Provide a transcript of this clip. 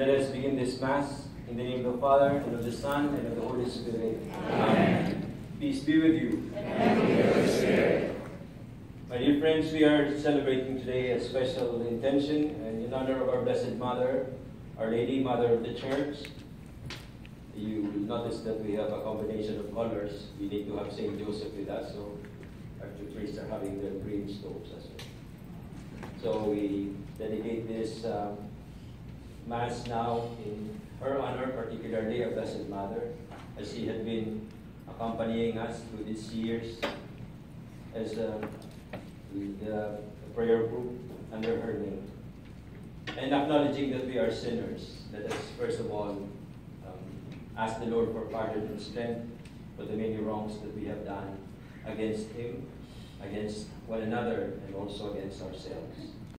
Let us begin this Mass in the name of the Father, and of the Son, and of the Holy Spirit. Amen. Peace be with you. And with your spirit. My dear friends, we are celebrating today a special intention and in honor of our Blessed Mother, Our Lady, Mother of the Church. You will notice that we have a combination of colors. We need to have Saint Joseph with us, so our two priests are having their green stoves as well. So we dedicate this Mass now in her honor, particularly our Blessed Mother, as she had been accompanying us through these years as the prayer group under her name. And acknowledging that we are sinners, let us first of all ask the Lord for pardon and strength for the many wrongs that we have done against Him, against one another, and also against ourselves.